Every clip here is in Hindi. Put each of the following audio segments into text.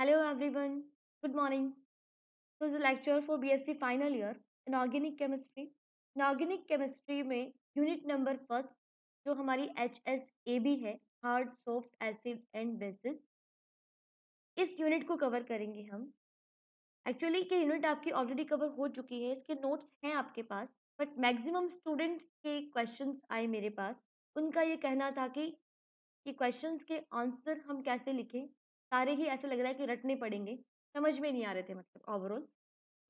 Hello everyone. Good morning. This is a lecture for BSc final year in organic chemistry. In organic chemistry में यूनिट नंबर फर्स्ट जो हमारी HSAB है, hard soft acid and bases, इस यूनिट को कवर करेंगे हम। एक्चुअली ये यूनिट आपकी ऑलरेडी कवर हो चुकी है, इसके नोट्स हैं आपके पास, बट मैक्सिमम स्टूडेंट्स के क्वेश्चंस आए मेरे पास। उनका ये कहना था कि ये क्वेश्चंस के आंसर हम कैसे लिखें, सारे ही ऐसे लग रहा है कि रटने पड़ेंगे, समझ में नहीं आ रहे थे, मतलब ओवरऑल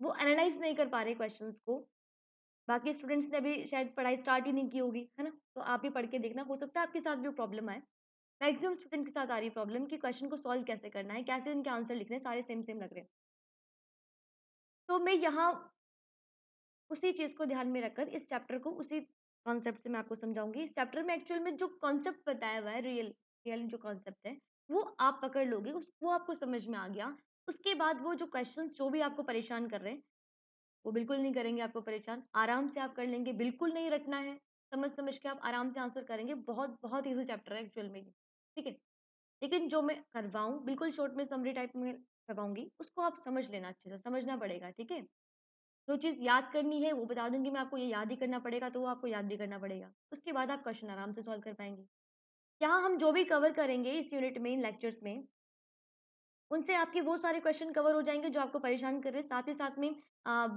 वो एनालाइज नहीं कर पा रहे क्वेश्चंस को। बाकी स्टूडेंट्स ने अभी शायद पढ़ाई स्टार्ट ही नहीं की होगी, है ना? तो आप भी पढ़ के देखना, हो सकता है आपके साथ भी वो प्रॉब्लम आए। मैक्सिमम स्टूडेंट के साथ आ रही प्रॉब्लम कि क्वेश्चन को सॉल्व कैसे करना है, कैसे इनके आंसर लिखने हैं, सारे सेम सेम लग रहे हैं। तो मैं यहाँ उसी चीज़ को ध्यान में रखकर इस चैप्टर को उसी कॉन्सेप्ट से मैं आपको समझाऊंगी। इस चैप्टर में एक्चुअल में जो कॉन्सेप्ट बताया हुआ है, रियल जो कॉन्सेप्ट है, वो आप पकड़ लोगे, वो आपको समझ में आ गया। उसके बाद वो जो क्वेश्चन जो भी आपको परेशान कर रहे हैं, वो बिल्कुल नहीं करेंगे आपको परेशान, आराम से आप कर लेंगे, बिल्कुल नहीं रटना है, समझ समझ के आप आराम से आंसर करेंगे। बहुत बहुत ईजी चैप्टर है एक्चुअल में ये, ठीक है? लेकिन जो मैं करवाऊँ बिल्कुल शॉर्ट में समरी टाइप में करवाऊँगी, उसको आप समझ लेना, अच्छे से समझना पड़ेगा, ठीक है? जो चीज़ याद करनी है वो बता दूँगी मैं आपको, ये याद ही करना पड़ेगा, तो वो आपको याद भी करना पड़ेगा। उसके बाद आप क्वेश्चन आराम से सॉल्व कर पाएँगे। यहाँ हम जो भी कवर करेंगे इस यूनिट में, इन लेक्चर्स में, उनसे आपके वो सारे क्वेश्चन कवर हो जाएँगे जो आपको परेशान कर रहे हैं। साथ ही साथ में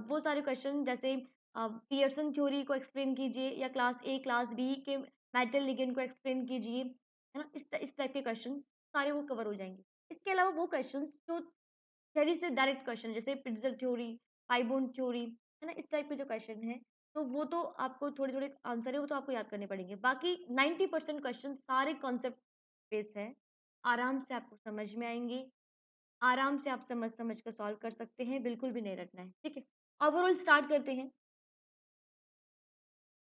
वो सारे क्वेश्चन जैसे पियर्सन थ्योरी को एक्सप्लेन कीजिए, या क्लास ए, क्लास बी के मेटल लिगेंड को एक्सप्लेन कीजिए, है ना? इस टाइप के क्वेश्चन सारे वो कवर हो जाएँगे। इसके अलावा वो क्वेश्चंस जो थ्योरी से डायरेक्ट क्वेश्चन, जैसे पिट्ज़र थ्योरी, पाई बॉन्ड थ्योरी, है ना? इस टाइप के जो क्वेश्चन हैं, तो वो तो आपको थोड़े-थोड़े आंसर है, वो तो आपको याद करने पड़ेंगे। बाकी 90% क्वेश्चन सारे कॉन्सेप्ट बेस्ड हैं, आराम से आपको समझ में आएँगे, आराम से आप समझ-समझ कर सॉल्व कर सकते हैं, बिल्कुल भी नहीं रटना है, ठीक है? ओवरऑल स्टार्ट करते हैं।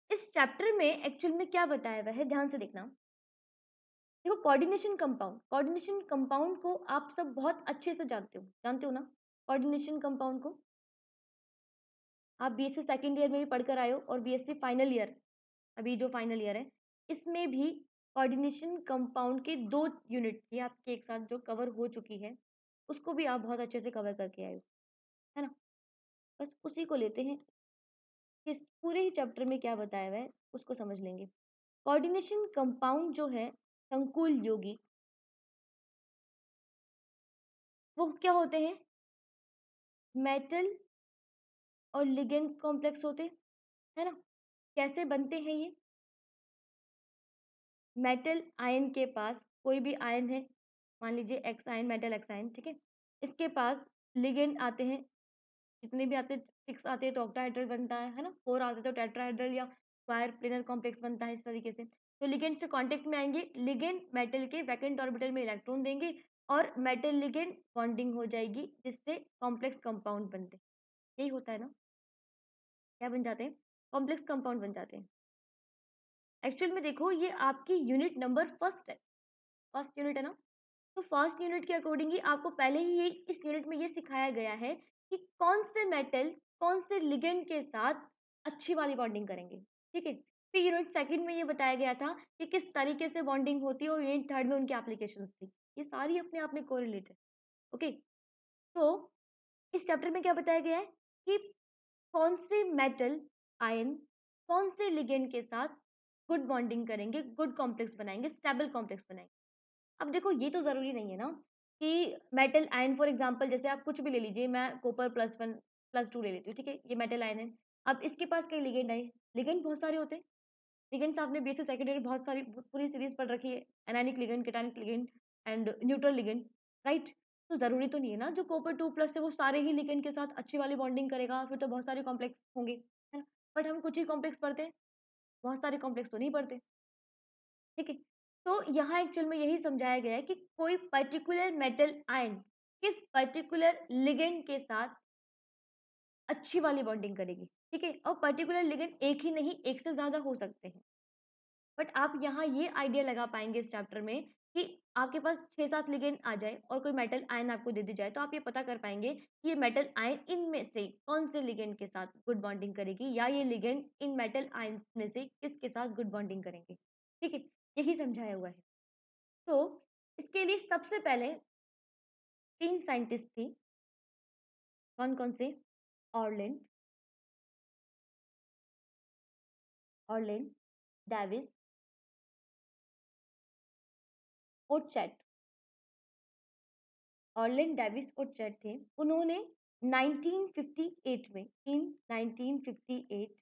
इस चैप्टर में एक्चुअल में क्या बताया हुआ है, ध्यान से देखना। देखो, कोऑर्डिनेशन कंपाउंड को आप सब बहुत अच्छे से जानते हो ना? कोऑर्डिनेशन कंपाउंड को आप बीएससी सेकंड ईयर में भी पढ़कर आए हो, और बीएससी फाइनल ईयर, अभी जो फाइनल ईयर है, इसमें भी कोऑर्डिनेशन कंपाउंड के 2 यूनिट थी आपके एक साथ जो कवर हो चुकी है, उसको भी आप बहुत अच्छे से कवर करके आए हो, है ना? बस उसी को लेते हैं, इस पूरे ही चैप्टर में क्या बताया हुआ है, उसको समझ लेंगे। कोऑर्डिनेशन कंपाउंड जो है, संकुल यौगिक, वो क्या होते हैं? मेटल और लिगेंड कॉम्प्लेक्स होते हैं, है ना? कैसे बनते हैं ये? मेटल आयन के पास कोई भी आयन है, मान लीजिए x ion, metal x ion, ठीक है? इसके पास लिगेंड आते हैं, जितने भी आते हैं, 6 आते हैं तो ऑक्टाहेड्रल बनता है ना? 4 आते हैं तो टेट्राहेड्रल या स्क्वायर प्लेनर कॉम्प्लेक्स बनता है, इस तरीके से। तो लिगेंड से कॉन्टैक्ट में आएँगे, लिगेंड मेटल के वैकेंट ऑर्बिटल में इलेक्ट्रॉन देंगे, और मेटल लिगेंड बॉन्डिंग हो जाएगी, जिससे कॉम्प्लेक्स कंपाउंड बनते हैं। यही होता है ना? क्या बन जाते हैं? कॉम्प्लेक्स कंपाउंड बन जाते हैं। एक्चुअल में देखो, ये आपकी यूनिट नंबर फर्स्ट है, फर्स्ट यूनिट है ना? तो फर्स्ट यूनिट के अकॉर्डिंग ही आपको पहले ही ये इस यूनिट में ये सिखाया गया है कि कौन से मेटल कौन से लिगेंड के साथ अच्छी वाली बॉन्डिंग करेंगे, ठीक है? फिर यूनिट सेकंड में ये बताया गया था कि किस तरीके से बॉन्डिंग होती है, और यूनिट थर्ड में उनकी एप्लीकेशंस थी। ये सारी अपने आप में कोरिलेटेड, ओके? तो इस चैप्टर में क्या बताया गया है कि कौन से मेटल आयन कौन से लिगेंड के साथ गुड बॉन्डिंग करेंगे, गुड कॉम्प्लेक्स बनाएंगे, स्टेबल कॉम्प्लेक्स बनाएंगे। अब देखो, ये तो ज़रूरी नहीं है ना कि मेटल आयन, फॉर एग्ज़ाम्पल जैसे आप कुछ भी ले लीजिए, मैं कॉपर +1 +2 ले लेती हूँ, ठीक है? ये मेटल आयन है। अब इसके पास कई लिगेंड आए, लिगेंड बहुत सारे होते हैं। लिगेंड्स आपने बीएससी सेकेंड ईयर बहुत सारी पूरी सीरीज़ पढ़ रखी है, anionic ligand, cationic ligand and neutral ligand, right? तो ज़रूरी तो नहीं है ना जो कॉपर 2+ है वो सारे ही लिगेंड के साथ अच्छी वाली बॉन्डिंग करेगा, फिर तो बहुत सारे कॉम्प्लेक्स होंगे, है ना? बट हम कुछ ही कॉम्प्लेक्स पढ़ते हैं, बहुत सारे कॉम्प्लेक्स तो नहीं पढ़ते। ठीक है? तो यहाँ एक्चुअल में यही समझाया गया है कि कोई पर्टिकुलर मेटल आयन किस पर्टिकुलर लिगेंड के साथ अच्छी वाली बॉन्डिंग करेगी, ठीक है? और पर्टिकुलर लिगेंड एक ही नहीं, एक से ज़्यादा हो सकते हैं। बट आप यहाँ ये आइडिया लगा पाएँगे इस चैप्टर में कि आपके पास 6-7 लिगेंड आ जाए और कोई मेटल आयन आपको दे दी जाए, तो आप ये पता कर पाएँगे कि ये मेटल आयन इनमें से कौन से लिगेंड के साथ गुड बॉन्डिंग करेगी, या ये लिगेंड इन मेटल आयन्स में से किसके साथ गुड बॉन्डिंग करेंगे, ठीक है? यही समझाया हुआ है। तो इसके लिए सबसे पहले 3 साइंटिस्ट थे, कौन कौन से? ऑर्लिन, ऑर्लिन डेविस और चैट। ऑर्लिन डेविस और चैट थे। उन्होंने 1958 में, इन 1958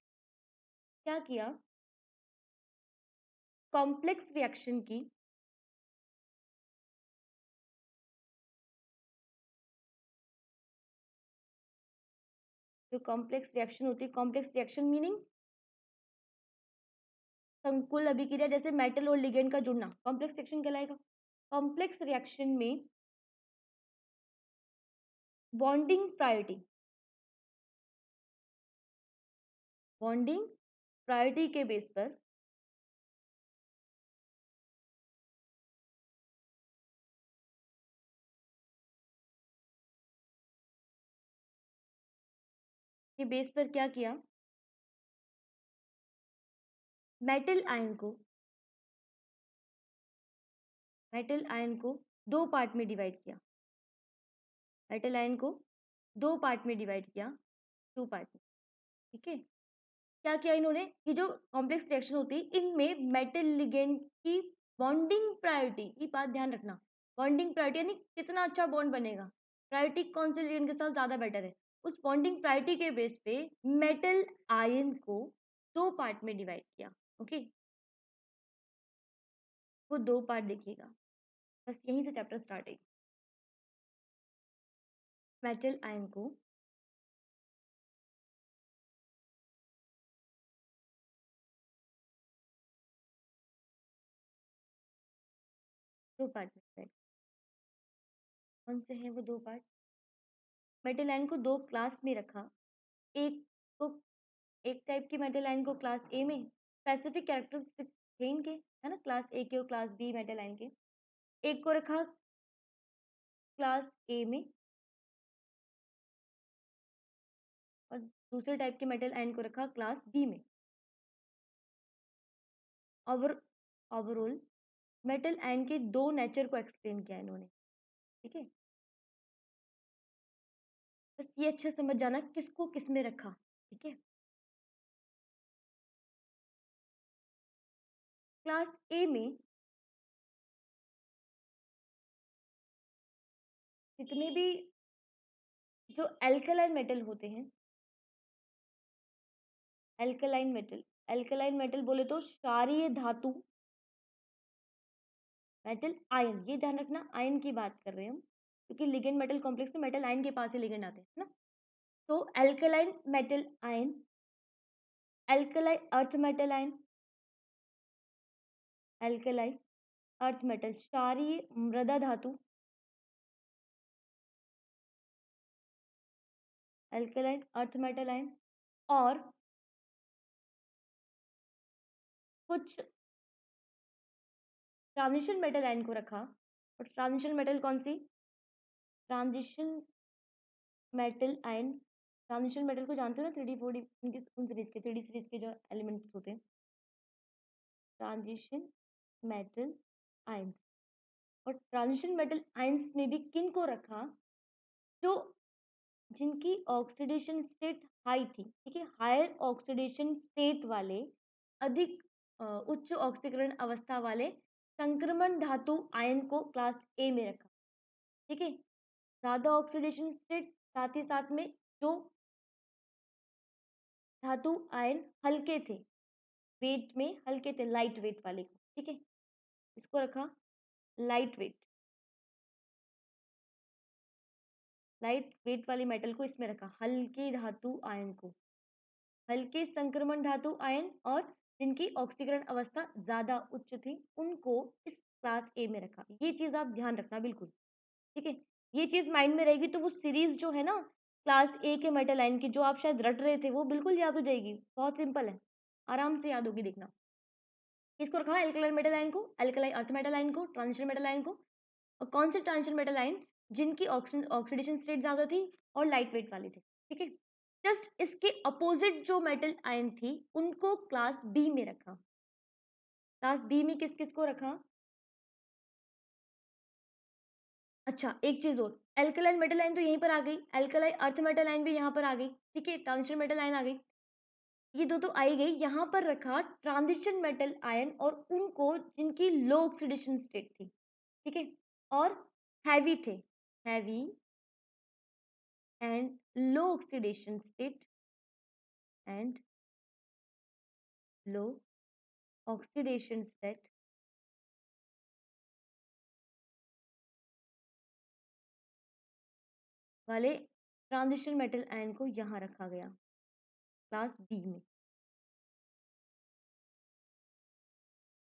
क्या किया? कॉम्प्लेक्स रिएक्शन की जो कॉम्प्लेक्स रिएक्शन होती है, कॉम्प्लेक्स रिएक्शन मीनिंग संकुल अभिक्रिया, जैसे मेटल और लिगेंड का जुड़ना कॉम्प्लेक्स रिएक्शन कहलाएगा। कॉम्प्लेक्स रिएक्शन में बॉन्डिंग प्रायोरिटी, बॉन्डिंग प्रायोरिटी के बेस पर क्या किया? मेटल आयन को, मेटल आयन को दो पार्ट में डिवाइड किया, मेटल आयन को दो पार्ट में डिवाइड किया, टू पार्ट में। ठीक है, क्या किया इन्होंने? ये जो कॉम्प्लेक्स रिएक्शन होती है इनमें मेटल लिगेंड की बॉन्डिंग प्रायोरिटी की बात ध्यान रखना। बॉन्डिंग प्रायोरिटी यानी कितना अच्छा बॉन्ड बनेगा, प्रायोरिटी कौन से लिगेंड के साथ ज्यादा बेटर है, उस बॉन्डिंग प्रायोरिटी के बेस पे मेटल आयन को दो पार्ट में डिवाइड किया। ओके, वो दो पार्ट देखिएगा, बस यहीं से चैप्टर स्टार्ट है। मेटल आयन को दो पार्ट में डिवाइड, कौन से हैं वो दो पार्ट? मेटल आयन को दो क्लास में रखा, एक को, एक टाइप की मेटल आयन को क्लास ए में, स्पेसिफिक कैरेक्टरिस्टिक थे इनके, है ना, क्लास ए के और क्लास बी मेटल आयन के। एक को रखा क्लास ए में और दूसरे टाइप के मेटल आयन को रखा क्लास बी में। ओवर ओवरऑल मेटल आयन के दो नेचर को एक्सप्लेन किया इन्होंने। ठीक है, बस ये अच्छे समझ जाना किसको किस में रखा। ठीक है, क्लास ए में जितने भी जो एल्कलाइन मेटल होते हैं, एल्कलाइन मेटल, एल्कलाइन मेटल बोले तो क्षारीय धातु, मेटल आयन, ये ध्यान रखना आयन की बात कर रहे हैं हम, क्योंकि लिगेंड मेटल कॉम्प्लेक्स में मेटल आयन के पास ही लिगेंड आते हैं ना। तो alkaline metal ion, alkaline earth metal ion, alkaline earth metal क्षारीय मृदा धातु, एल्कलाइन अर्थ मेटल आयन, और कुछ ट्रांजिशन मेटल आयन को रखा। और ट्रांजिशन मेटल कौन सी? Transition metal ion, transition metal को जानते हो ना, 3D 4D उनकी उन सीरीज के, 3D सीरीज के जो एलिमेंट्स होते हैं, ट्रांजिशन मेटल आयन। और ट्रांजिशन मेटल आयंस में भी किन को रखा? जो जिनकी ऑक्सीडेशन स्टेट हाई थी। ठीक है, हायर ऑक्सीडेशन स्टेट वाले, अधिक उच्च ऑक्सीकरण अवस्था वाले संक्रमण धातु आयन को क्लास ए में रखा। ठीक है, ज्यादा ऑक्सीडेशन स्टेट, साथ ही साथ में जो धातु आयन हल्के थे, वेट में हल्के थे, लाइट वेट वाले को। ठीक है, इसको रखा लाइट वेट, लाइट वेट वाले मेटल को इसमें रखा, हल्के धातु आयन को, हल्के संक्रमण धातु आयन और जिनकी ऑक्सीकरण अवस्था ज्यादा उच्च थी उनको इस क्लास ए में रखा। ये चीज आप ध्यान रखना बिल्कुल। ठीक है, ये चीज माइंड में रहेगी तो वो सीरीज जो है ना क्लास ए के मेटल आयन की, जो आप शायद रट रहे थे, वो बिल्कुल याद हो जाएगी। बहुत सिंपल है, आराम से याद होगी, देखना। इसको रखा एल्कलाइन मेटल आयन को, एल्कलाइन अर्थ मेटल आयन को, ट्रांजिशन मेटल आयन को। और कौन से ट्रांजिशन मेटल आयन? जिनकी ऑक्सीडेशन स्टेट ज्यादा थी और लाइट वेट वाले थे। ठीक है, जस्ट इसके अपोजिट जो मेटल आयन थी उनको क्लास बी में रखा। क्लास बी में किस किस को रखा? अच्छा, एक चीज़ और, एल्कलाइन मेटल आयन तो यहीं पर आ गई, एल्कलाइन अर्थ मेटल आयन भी यहाँ पर आ गई, ठीक है? ट्रांजिशन मेटल आयन आ गई। ये 2 तो आ ही गई, यहाँ पर रखा ट्रांजिशन मेटल आयन और उनको जिनकी लो ऑक्सीडेशन स्टेट थी, ठीक है? और हैवी थे, heavy and low oxidation state and low oxidation state वाले ट्रांजिशन मेटल आयन को यहाँ रखा गया, क्लास बी में,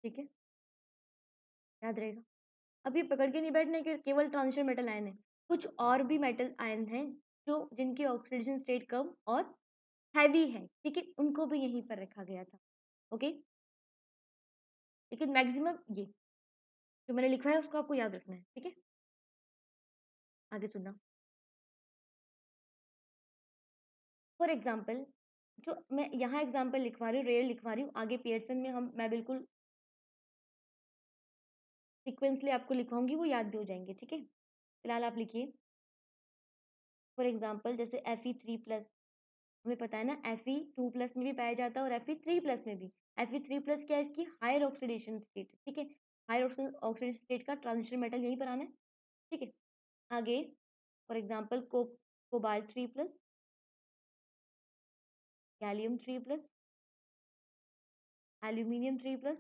ठीक है? याद रहेगा। अब ये पकड़ के नहीं बैठना है कि केवल ट्रांजिशन मेटल आयन है, कुछ और भी मेटल आयन हैं जो जिनकी ऑक्सीडेशन स्टेट कम और हैवी है, ठीक है? उनको भी यहीं पर रखा गया था, ओके? लेकिन मैक्सिमम ये जो मैंने लिखा है उसको आपको याद रखना है, ठीक है? आगे सुनना। फॉर एग्जाम्पल, जो मैं यहाँ एग्जाम्पल लिखवा रही हूँ, रेयर लिखवा रही हूँ, आगे पियर्सन में मैं बिल्कुल सीक्वेंसली आपको लिखवाऊंगी, वो याद भी हो जाएंगे, ठीक है? फिलहाल आप लिखिए। फॉर एग्जाम्पल जैसे Fe3+, हमें पता है ना Fe2+ में भी पाया जाता है और Fe3+ में भी। Fe3+ क्या है? इसकी हायर ऑक्सीडेशन स्टेट, ठीक है? हायर ऑक्सीडेशन स्टेट का ट्रांजिशन मेटल यहीं पर आना है, ठीक है? आगे for example cobalt 3+, gallium 3+, aluminium 3+,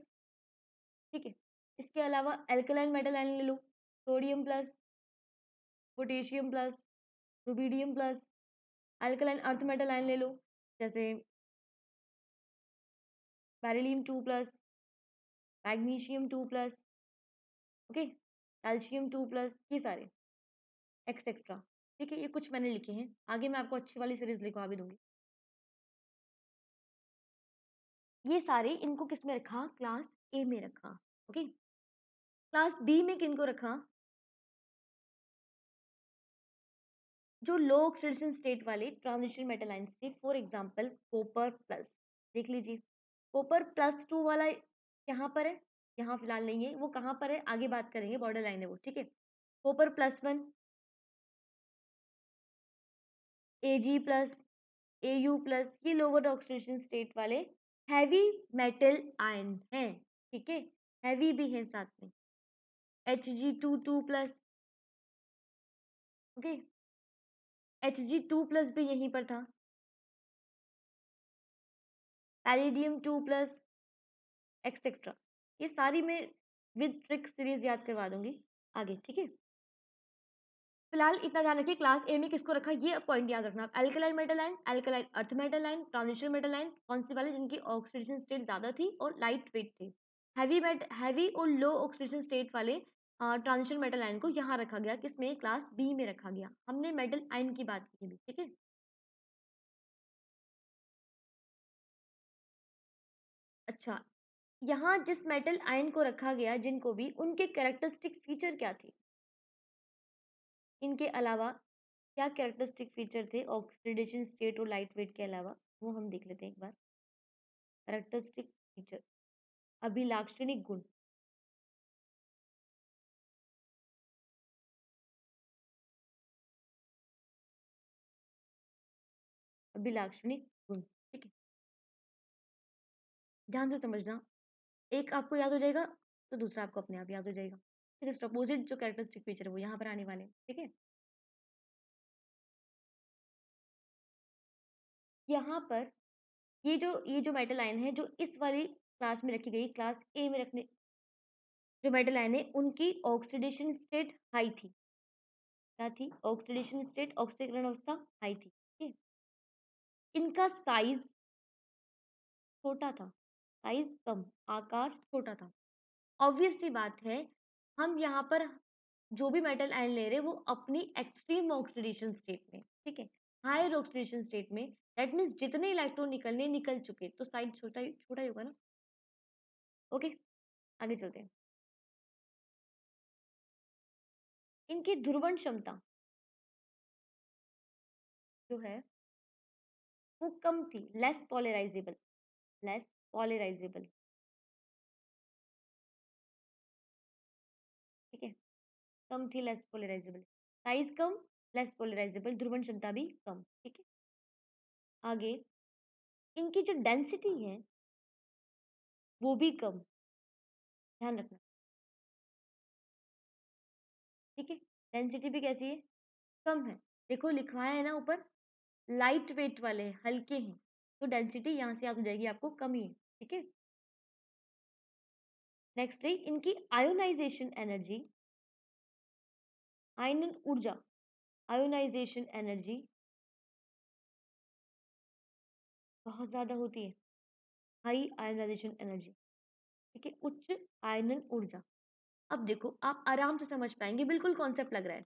ठीक है? इसके अलावा एल्कलाइन मेटल आयन ले लो, sodium +, potassium +, rubidium +, alkaline earth metal ion ले लो, जैसे बेरिलियम 2+, मैग्नीशियम 2+, ओके, कैल्शियम 2+, ये सारे एक्सेट्रा, ठीक है? ये कुछ मैंने लिखे हैं, आगे मैं आपको अच्छी वाली सीरीज लिखवा भी दूंगी। ये सारे इनको किस में रखा? क्लास ए में रखा, ओके? क्लास बी में किनको रखा? जो लो ऑक्सीडेशन स्टेट वाले ट्रांजिशन मेटल आयंस थे, फॉर एग्जांपल कॉपर+, देख लीजिए, कॉपर+2 वाला यहाँ पर है, यहाँ फिलहाल नहीं है, वो कहाँ पर है आगे बात करेंगे, बॉर्डर लाइन है वो, ठीक है? कॉपर+1, Ag+, Au+, ये लोअर ऑक्सीडेशन स्टेट वाले हैवी मेटल आयन हैं, ठीक है? हैवी भी हैं साथ में, Hg2+, ओके, Hg2+ भी यहीं पर था, पैरिडियम 2+, एक्सेट्रा। ये सारी मैं विद ट्रिक सीरीज याद करवा दूंगी आगे, ठीक है? फिलहाल इतना ध्यान रखिए, क्लास ए में किसको रखा, ये पॉइंट याद रखना। Alkaline metal ion, alkaline earth metal ion, transition metal ion, कौन से वाले? जिनकी ऑक्सीडेशन स्टेट ज्यादा थी और लाइट वेट थे। हैवी और लो ऑक्सीडेशन स्टेट वाले ट्रांजिशन मेटल आयन को यहाँ रखा गया, किसमें? क्लास बी में रखा गया। हमने मेटल आयन की बात की थी, ठीक है? अच्छा, यहाँ जिस मेटल आयन को रखा गया, जिनको भी, उनके कैरेक्टरिस्टिक फीचर क्या थे? इनके अलावा क्या कैरेक्टरिस्टिक फीचर थे ऑक्सीडेशन स्टेट और लाइट वेट के अलावा? वो हम देख लेते हैं एक बार। कैरेक्टरिस्टिक फीचर, अभिलाक्षणिक गुण, अभिलाक्षणिक गुण, ठीक है? ध्यान से समझना, एक आपको याद हो जाएगा तो दूसरा आपको अपने आप याद हो जाएगा, फिर इसके अपोजिट जो कैरेक्टरिस्टिक फीचर है वो यहाँ पर आने वाले हैं, ठीक है? यहाँ पर ये जो मेटल आयन है, जो इस वाली क्लास में रखी गई, क्लास ए में रखने जो मेटल आयन है, उनकी ऑक्सीडेशन स्टेट हाई थी। क्या थी? ऑक्सीडेशन स्टेट, ऑक्सीकरण अवस्था हाई थी, ठीक है? इनका साइज छोटा था, साइज कम, आकार छोटा था। ऑब्वियस सी बात है, हम यहाँ पर जो भी मेटल आयन ले रहे हैं वो अपनी एक्सट्रीम ऑक्सीडेशन स्टेट में, ठीक है? हायर ऑक्सीडेशन स्टेट में, दैट मीन्स जितने इलेक्ट्रॉन निकलने निकल चुके, तो साइज छोटा ही होगा ना, ओके? आगे चलते हैं। इनकी ध्रुवण क्षमता जो है वो कम थी, लेस पॉलराइजेबल, ठीक है? कम थी, लेस पोलराइजेबल। साइज कम, लेस पोलराइजेबल, ध्रुवण क्षमता भी कम। ठीक है, आगे इनकी जो डेंसिटी है वो भी कम, ध्यान रखना। ठीक है, डेंसिटी भी कैसी है, कम है। देखो लिखवाया है ना ऊपर, लाइट वेट वाले हैं, हल्के हैं, तो डेंसिटी यहाँ से याद हो जाएगी आपको, कम ही है। ठीक है, नेक्स्ट है इनकी आयोनाइजेशन एनर्जी, आयनन ऊर्जा, आयोनाइजेशन एनर्जी बहुत ज्यादा होती है, हाई आयोनाइजेशन एनर्जी। ठीक है, उच्च आयनन ऊर्जा। अब देखो आप आराम से समझ पाएंगे, बिल्कुल कॉन्सेप्ट लग रहा है।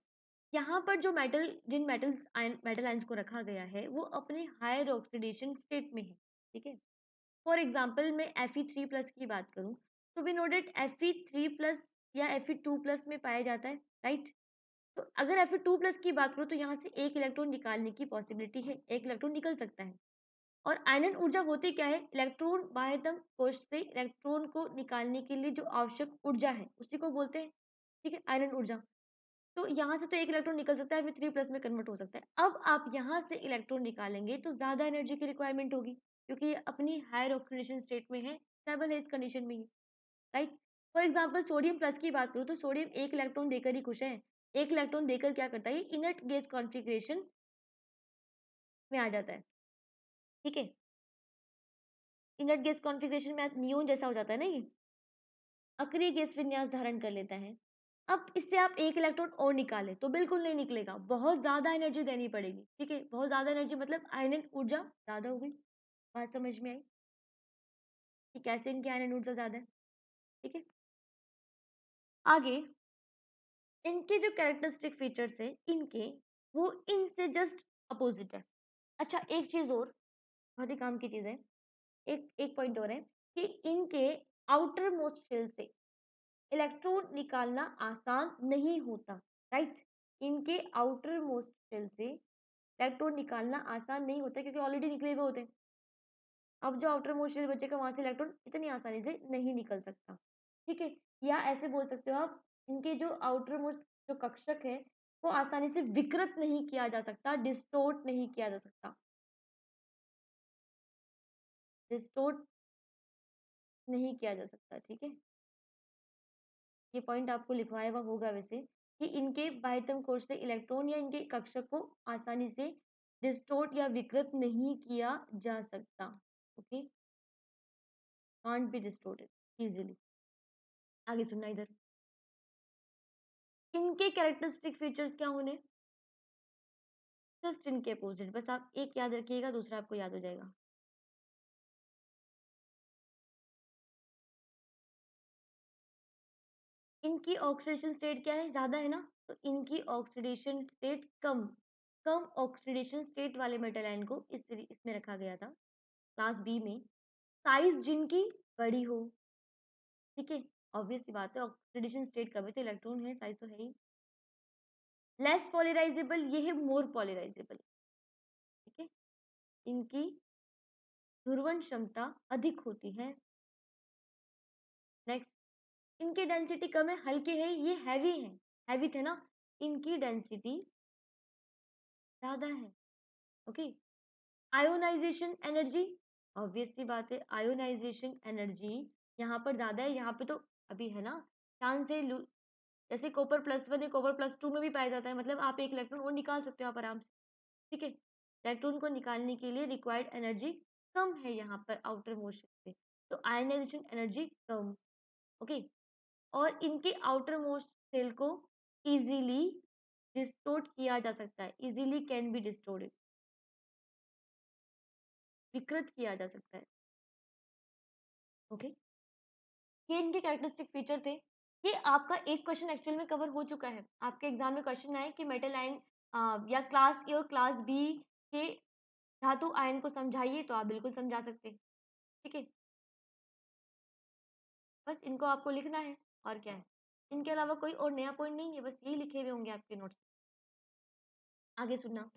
यहाँ पर जो मेटल, जिन मेटल आयंस को रखा गया है वो अपने हायर ऑक्सीडेशन स्टेट में है। ठीक है, फॉर एग्जाम्पल मैं Fe3+ की बात करूं, तो वी नो डेट Fe3+ या Fe2+ में पाया जाता है, राइट। तो अगर Fe2+ की बात करूं तो यहाँ से एक इलेक्ट्रॉन निकालने की पॉसिबिलिटी है, एक इलेक्ट्रॉन निकल सकता है। और आयनन ऊर्जा होती क्या है, इलेक्ट्रॉन बाह्यतम कोश से इलेक्ट्रॉन को निकालने के लिए जो आवश्यक ऊर्जा है उसी को बोलते हैं। ठीक है, आयनन ऊर्जा। तो यहाँ से तो एक इलेक्ट्रॉन निकल सकता है, Fe3+ में कन्वर्ट हो सकता है। अब आप यहाँ से इलेक्ट्रॉन निकालेंगे तो ज्यादा एनर्जी की रिक्वायरमेंट होगी, क्योंकि ये अपनी हायर ऑक्सीडेशन स्टेट में है, स्टेबल है इस कंडीशन में ही, राइट। फॉर एग्जाम्पल सोडियम+ की बात करूँ तो सोडियम एक इलेक्ट्रॉन देकर ही खुश है, एक इलेक्ट्रॉन देकर क्या करता है, इनर्ट गैस कॉन्फिग्रेशन में आ जाता है। ठीक है, इनर्ट गैस कॉन्फिग्रेशन में नियोन जैसा हो जाता है ना, ये अक्रिय गैस विन्यास धारण कर लेता है। अब इससे आप एक इलेक्ट्रॉन और निकालें तो बिल्कुल नहीं निकलेगा, बहुत ज्यादा एनर्जी देनी पड़ेगी। ठीक है, बहुत ज्यादा एनर्जी मतलब आयनन ऊर्जा ज्यादा हो गई। बात समझ में आई कि कैसे इनकी आयनन ऊर्जा ज्यादा है। ठीक है, आगे इनके जो कैरेक्टरिस्टिक फीचर्स है इनके, वो इनसे जस्ट अपोजिट है। अच्छा एक चीज और, बहुत ही काम की चीज है, एक एक पॉइंट और है कि इनके आउटर मोस्ट शेल से इलेक्ट्रॉन निकालना आसान नहीं होता, राइट। इनके आउटर मोस्ट शेल से इलेक्ट्रॉन निकालना आसान नहीं होता क्योंकि ऑलरेडी निकले हुए होते हैं। अब जो आउटर मोस्ट शेल बचेगा वहां से इलेक्ट्रॉन इतनी आसानी से नहीं निकल सकता। ठीक है, या ऐसे बोल सकते हो आप, इनके जो आउटर मोस्ट जो कक्षक है वो आसानी से विकृत नहीं किया जा सकता, डिस्टोर्ट नहीं किया जा सकता, डिस्टोर्ट नहीं किया जा सकता। ठीक है, ये पॉइंट आपको लिखवाया हुआ होगा वैसे, कि इनके बाह्यतम कोश से इलेक्ट्रॉन या इनके कक्षक को आसानी से डिस्टोर्ट या विकृत नहीं किया जा सकता। Okay, can't be distorted easily. आगे सुनना इधर, इनके कैरेक्टरिस्टिक फीचर्स क्या होने, जस्ट इनके अपोजिट। बस आप एक याद रखिएगा, दूसरा आपको याद हो जाएगा। इनकी ऑक्सीडेशन स्टेट क्या है, ज्यादा है ना, तो इनकी ऑक्सीडेशन स्टेट कम, कम ऑक्सीडेशन स्टेट वाले मेटल आयन को इसमें रखा गया था, क्लास बी में। साइज जिनकी बड़ी हो, ठीक है, ऑब्वियस सी बात है, ऑक्सीडेशन स्टेट कम है तो इलेक्ट्रॉन है, साइज तो है ही। लेस पॉलराइजेबल, ये है मोर पॉलराइजेबल। ठीक है, इनकी ध्रुवण क्षमता अधिक होती है। नेक्स्ट, इनकी डेंसिटी कम है, हल्के है, ये हैवी है, हैवी थे ना, इनकी डेंसिटी ज्यादा है। ओके, आयोनाइजेशन एनर्जी, ऑब्वियस सी बात है, आयोनाइजेशन एनर्जी यहाँ पर ज्यादा है, यहाँ पे तो अभी है ना चांस है, जैसे कॉपर+1 है, कॉपर+2 में भी पाया जाता है, मतलब आप एक इलेक्ट्रॉन और निकाल सकते हो आप आराम से। ठीक है, इलेक्ट्रॉन को निकालने के लिए रिक्वायर्ड एनर्जी कम है यहाँ पर आउटर मोशन पे, तो आयनाइजेशन एनर्जी कम। ओके, और इनके आउटर मोस्ट सेल को इजीली डिस्टोर्ट किया जा सकता है, इजीली कैन बी डिस्टोर्टेड, विकृत किया जा सकता है। ओके, ये इनके कैरेक्टरिस्टिक फीचर थे। ये आपका एक क्वेश्चन एक्चुअल में कवर हो चुका है, आपके एग्जाम में क्वेश्चन आए कि मेटल आयन या क्लास ए और क्लास बी के धातु आयन को समझाइए, तो आप बिल्कुल समझा सकते हैं। ठीक है, बस इनको आपको लिखना है, और क्या है, इनके अलावा कोई और नया पॉइंट नहीं है, बस यही लिखे हुए होंगे आपके नोट्स। आगे सुनना,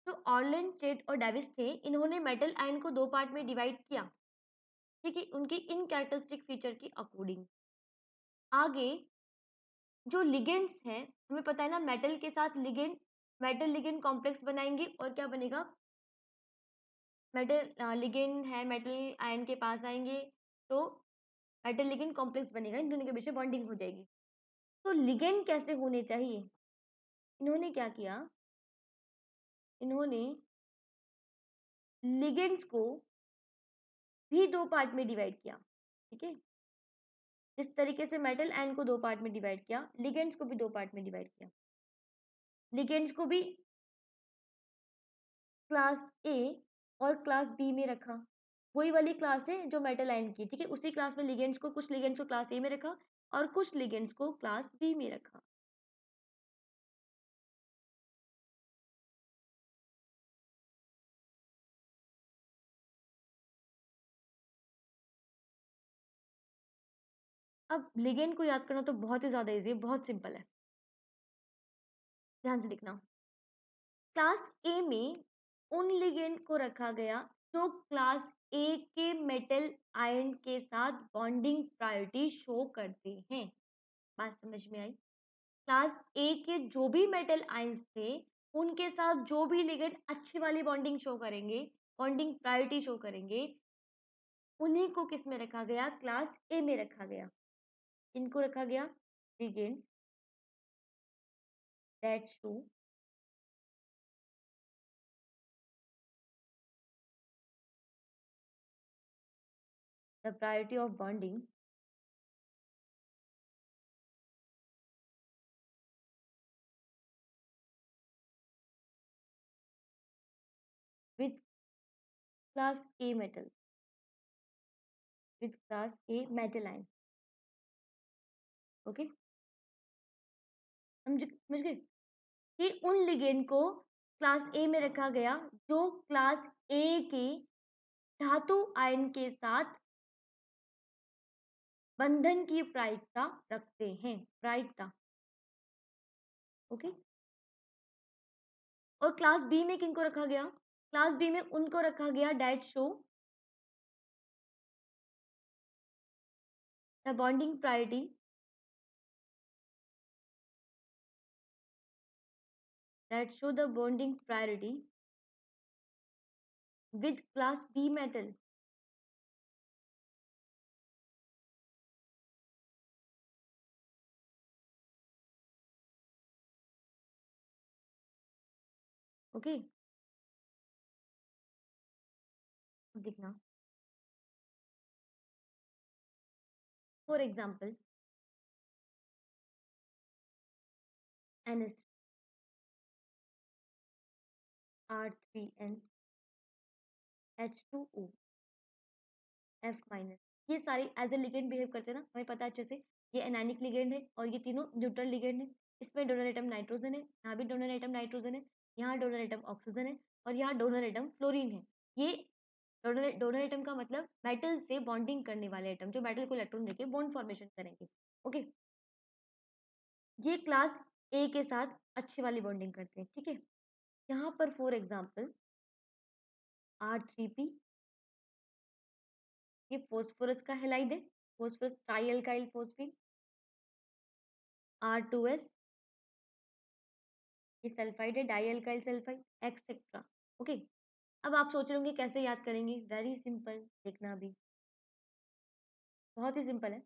जो ऑर्लिन, चेट और डेविस थे, इन्होंने मेटल आयन को दो पार्ट में डिवाइड किया। ठीक है, उनकी इन कैरेक्टरिस्टिक फीचर की अकॉर्डिंग। आगे जो लिगेंड्स हैं, हमें पता है ना मेटल के साथ लिगेंड, मेटल लिगेंड कॉम्प्लेक्स बनाएँगे और क्या बनेगा? मेटल लिगेंड है, मेटल आयन के पास आएँगे तो मेटल लिगेंड कॉम्प्लेक्स बनेगा, इन दोनों के बीच में बॉन्डिंग हो जाएगी। तो लिगेंड कैसे होने चाहिए? इन्होंने क्या किया? इन्होंने लिगेंड्स को भी 2 पार्ट में डिवाइड किया, ठीक है? जिस तरीके से मेटल आयन को 2 पार्ट में डिवाइड किया, लिगेंड्स को भी 2 पार्ट में डिवाइड किया। लिगेंड्स को भी क्लास ए और क्लास बी में रखा। वही वाली क्लास है जो मेटल आयन की, ठीक है? उसी क्लास में लिगेंड्स को, कुछ लिगेंड्स को क्लास ए में रखा और कुछ लिगेंड्स को क्लास बी में रखा। अब लिगेंड को याद करना तो बहुत ही ज़्यादा ईज़ी है, बहुत सिंपल है। ध्यान से देखना। क्लास ए में उन लिगेंड को रखा गया जो क्लास ए के मेटल आयन के साथ बॉन्डिंग प्रायोरिटी शो करते हैं। बात समझ में आई? क्लास ए के जो भी मेटल आयंस थे, उनके साथ जो भी लिगेंड अच्छी वाली बॉन्डिंग शो करेंगे, बॉन्डिंग प्रायोरिटी शो करेंगे, उन्हीं को किस में रखा गया? क्लास ए में रखा गया। इनको रखा गया ligands that show the priority of bonding with class a metal, with class a metal ion. Okay, समझ गए कि उन लिगेंड को क्लास ए में रखा गया जो क्लास ए के धातु आयन के साथ बंधन की प्रायिकता रखते हैं, प्रायिकता। ओके, और क्लास बी में किनको रखा गया? क्लास बी में उनको रखा गया that show the bonding priority that show the bonding priority with class B metal. Okay, अब देखना। For example NS R3N H2O F माइनस, ये सारे एज ए लिगेंड बिहेव करते हैं ना, हमें पता है अच्छे से। ये एनानिक लिगेंड है और ये तीनों न्यूट्रल लिगेंड है। इसमें डोनर एटम नाइट्रोजन है, यहाँ भी डोनर एटम नाइट्रोजन है, यहाँ डोनर एटम ऑक्सीजन है और यहाँ डोनर एटम फ्लोरीन है। ये डोनर एटम का मतलब मेटल से बॉन्डिंग करने वाले एटम, जो मेटल को इलेक्ट्रॉन देके बॉन्ड फॉर्मेशन करेंगे। ओके, ये क्लास ए के साथ अच्छी वाली बॉन्डिंग करते हैं, ठीक है? यहाँ पर फॉर एग्जाम्पल R3P, ये फॉस्फोरस का हैलाइड है, phosphorus try alkyl phosphine. R2S, ये सल्फाइड है, die alkyl sulphide, etcetera. Okay, अब आप सोच रहे होंगे कैसे याद करेंगे? वेरी सिंपल, देखना अभी, बहुत ही सिंपल है।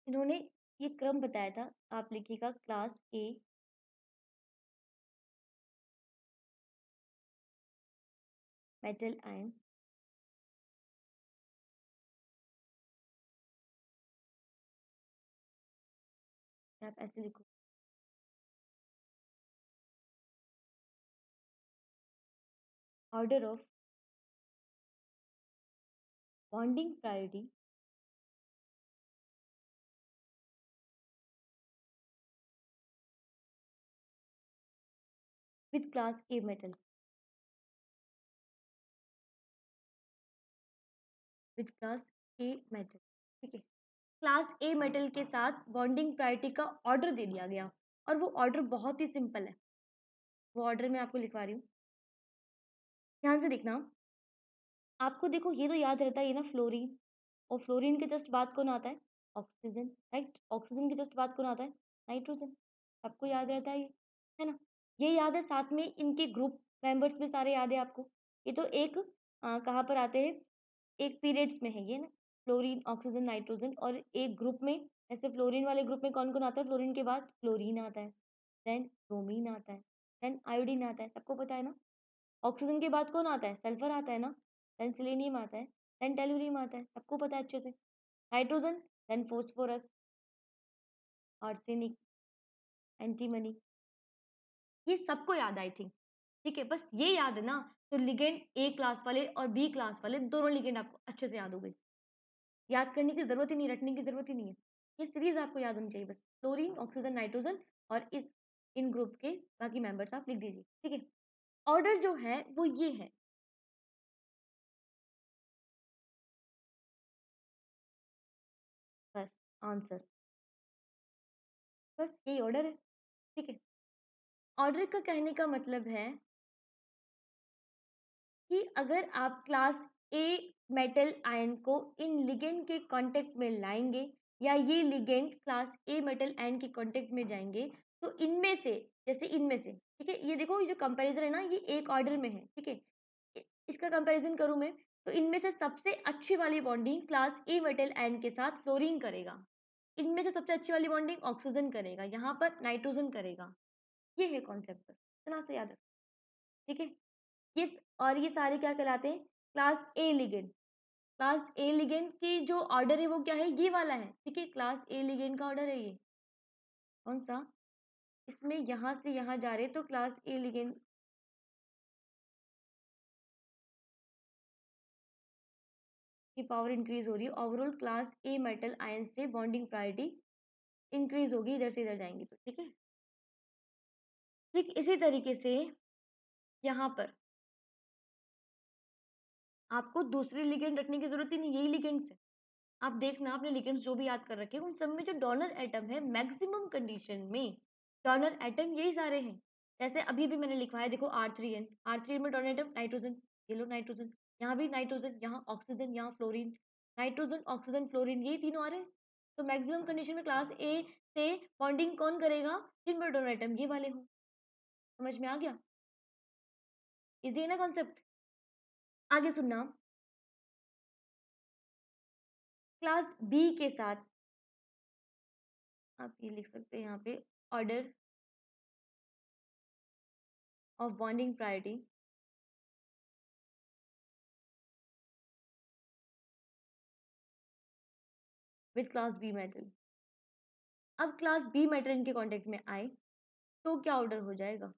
इन्होंने ये क्रम बताया था, आप लिखिएगा क्लास ए मेटल आयन, आप ऐसे लिखो, order of bonding priority with class a metal, with class a metal, ठीक है? क्लास ए मेटल के साथ बॉन्डिंग प्रायोरिटी का ऑर्डर दे दिया गया और वो ऑर्डर बहुत ही सिंपल है। वो ऑर्डर मैं आपको लिखवा रही हूँ, ध्यान से देखना। आपको देखो ये तो याद रहता है ये ना फ्लोरीन, और फ्लोरीन के जस्ट बाद कौन आता है? Oxygen, right? ऑक्सीजन के जस्ट बाद कौन आता है? नाइट्रोजन। सबको याद रहता है ना? ये याद है, साथ में इनके ग्रुप मेंबर्स भी सारे याद है आपको। ये तो एक कहाँ पर आते हैं, एक पीरियड्स में है ये ना, फ्लोरीन, ऑक्सीजन, नाइट्रोजन, और एक ग्रुप में, ऐसे फ्लोरीन वाले ग्रुप में कौन-कौन आता है? फ्लोरीन के बाद फ्लोरीन आता है, देन ब्रोमीन आता है, देन आयोडीन आता है, सबको पता है ना? ऑक्सीजन के बाद कौन आता है? सल्फर आता है ना? देन सेलेनियम आता है, देन टेलुरियम आता है, सबको पता है अच्छे से। Nitrogen, then phosphorus, arsenic, antimony, ये सबको याद है आई थिंक। ठीक है, बस ये याद है ना, तो लिगेंड ए क्लास वाले और बी क्लास वाले दोनों लिगेंड आपको अच्छे से याद हो गए। याद करने की ज़रूरत ही नहीं, रटने की ज़रूरत ही नहीं है। ये सीरीज़ आपको याद होनी चाहिए बस। फ्लोरीन, ऑक्सीजन, नाइट्रोजन, और इन ग्रुप के बाकी मेंबर्स आप लिख दीजिए, ठीक है? ऑर्डर जो है वो ये है। बस आंसर, बस यही ऑर्डर है, ठीक है? ऑर्डर का कहने का मतलब है कि अगर आप क्लास ए मेटल आयन को इन लिगेंड के कांटेक्ट में लाएँगे, या ये ligand class a metal ion के कांटेक्ट में जाएँगे, तो इनमें से, जैसे इनमें से, ठीक है? ये देखो, ये जो कंपैरिज़न है ना, ये एक ऑर्डर में है, ठीक है? इसका कंपैरिज़न करूँ मैं, तो इनमें से सबसे अच्छी वाली bonding class a metal ion के साथ फ्लोरीन करेगा। इनमें से सबसे अच्छी वाली बॉन्डिंग ऑक्सीजन करेगा, यहाँ पर नाइट्रोजन करेगा। ये है कॉन्सेप्ट बस, इतना सा याद रखना, ठीक है? और ये सारे क्या कहलाते हैं? क्लास ए लिगेंड। क्लास ए लिगेंड की जो ऑर्डर है वो क्या है? ये वाला है, ठीक है? क्लास ए लिगेंड का ऑर्डर है ये। कौन-सा? इसमें यहाँ से यहाँ जा रहे हैं तो क्लास ए लिगेंड की पावर इंक्रीज़ हो रही है। Overall class a metal ion से बॉन्डिंग प्रायोरिटी इंक्रीज़ होगी, इधर से इधर जाएँगे तो, ठीक है? ठीक इसी तरीके से यहाँ पर आपको दूसरे लिगेंड रखने की ज़रूरत ही नहीं, यही लिगेंड्स हैं। आप देखना, आपने लिगेंड्स जो भी याद कर रखे हैं, उन सब में जो डोनर एटम है, मैक्सिमम कंडीशन में डोनर एटम यही सारे हैं। जैसे अभी भी मैंने लिखवाया, देखो R3N, R3N में डोनर एटम नाइट्रोजन, ये लो नाइट्रोजन, यहाँ भी नाइट्रोजन, यहाँ ऑक्सीजन, यहाँ फ्लोरीन, नाइट्रोजन, ऑक्सीजन, फ्लोरीन, यही तीनों आ रहे हैं। तो मैक्सिमम कंडीशन में क्लास ए से बॉन्डिंग कौन करेगा? जिनमें डोनर एटम ये वाले हों। समझ में आ गया? इजी है ना कॉन्सेप्ट? आगे सुनना, क्लास बी के साथ आप ये लिख सकते हैं यहाँ पे, order of bonding priority with class B metal. अब क्लास बी मेटल इनके कांटेक्ट में आए तो क्या ऑर्डर हो जाएगा?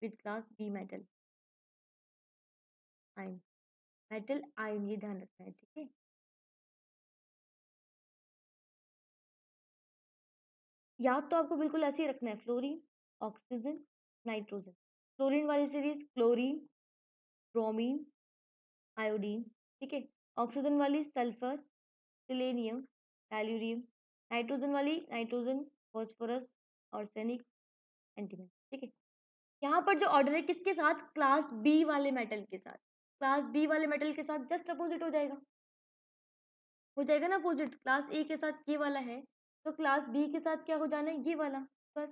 With class B metal ion, metal ion, ये ध्यान रखना है, ठीक है? याद तो आपको बिल्कुल ऐसे ही रखना है, फ्लोरीन, ऑक्सीजन, नाइट्रोजन। फ्लोरीन वाली सीरीज क्लोरीन, ब्रोमीन, आयोडीन, ठीक है? ऑक्सीजन वाली सल्फर, सेलेनियम, टेलुरियम। नाइट्रोजन वाली नाइट्रोजन, फास्फोरस, आर्सेनिक, एंटीमनी, ठीक है? यहाँ पर जो ऑर्डर है किसके साथ? क्लास बी वाले मेटल के साथ। क्लास बी वाले मेटल के साथ जस्ट अपोजिट हो जाएगा ना अपोजिट। क्लास ए के साथ ये वाला है, तो क्लास बी के साथ क्या हो जाना है? ये वाला, बस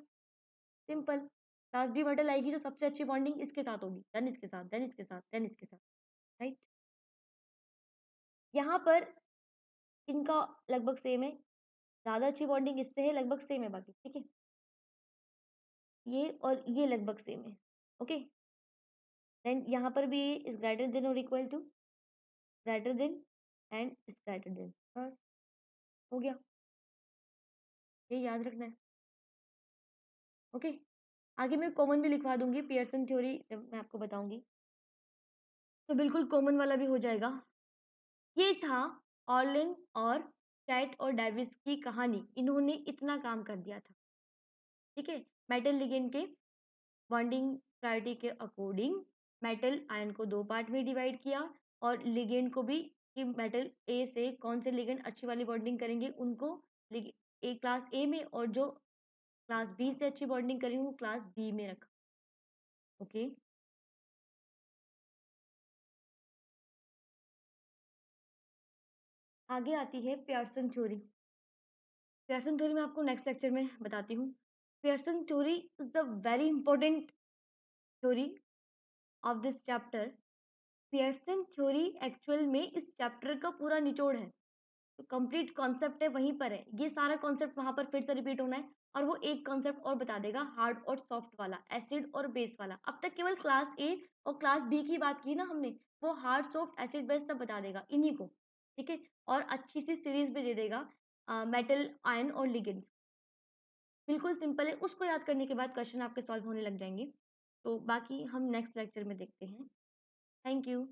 सिंपल। क्लास बी मेटल आएगी तो सबसे अच्छी बॉन्डिंग इसके साथ होगी, देन इसके साथ, देन इसके साथ, देन इसके साथ, राइट? यहाँ पर इनका लगभग सेम है, ज़्यादा अच्छी बॉन्डिंग इससे है, लगभग सेम है बाकी, ठीक है? ये और ये लगभग सेम है, ओके? देन यहाँ पर भी इज़ ग्रेटर देन और equal to, greater than and is greater than, बस हो गया। ये याद रखना है, ओके? आगे मैं कॉमन भी लिखवा दूँगी, पियर्सन थ्योरी जब मैं आपको बताऊँगी, तो बिल्कुल कॉमन वाला भी हो जाएगा। ये था ऑर्लिन और कैट और डेविस की कहानी, इन्होंने इतना काम कर दिया था, ठीक है? मेटल लिगेंड के बॉन्डिंग प्रायोरिटी के अकॉर्डिंग मेटल आयन को 2 पार्ट में डिवाइड किया, और लिगेंड को भी, कि मेटल ए से कौन से लिगेंड अच्छी वाली बॉन्डिंग करेंगे उनको ए क्लास ए में, और जो क्लास बी से अच्छी बॉन्डिंग करेंगे वो क्लास बी में रखा, ओके? आगे आती है पियर्सन थ्योरी। पियर्सन थ्योरी मैं आपको नेक्स्ट लेक्चर में बताती हूँ। Pearson theory is the very important theory of this chapter. Pearson theory actual में इस चैप्टर का पूरा निचोड़ है। तो कंप्लीट कॉन्सेप्ट है वहीं पर है। ये सारा कॉन्सेप्ट वहाँ पर फिर से रिपीट होना है और वो एक कॉन्सेप्ट और बता देगा हार्ड और सॉफ्ट वाला, एसिड और बेस वाला। अब तक केवल क्लास ए और क्लास बी की बात की ना हमने, वो हार्ड, सॉफ्ट, एसिड, बेस सब बता देगा इन्हीं को, ठीक है? और अच्छी सी सीरीज भी दे देगा मेटल, आयन और लिगेंड्स। बिल्कुल सिंपल है, उसको याद करने के बाद क्वेश्चन आपके सॉल्व होने लग जाएंगे। तो बाकी हम नेक्स्ट लेक्चर में देखते हैं। Thank you.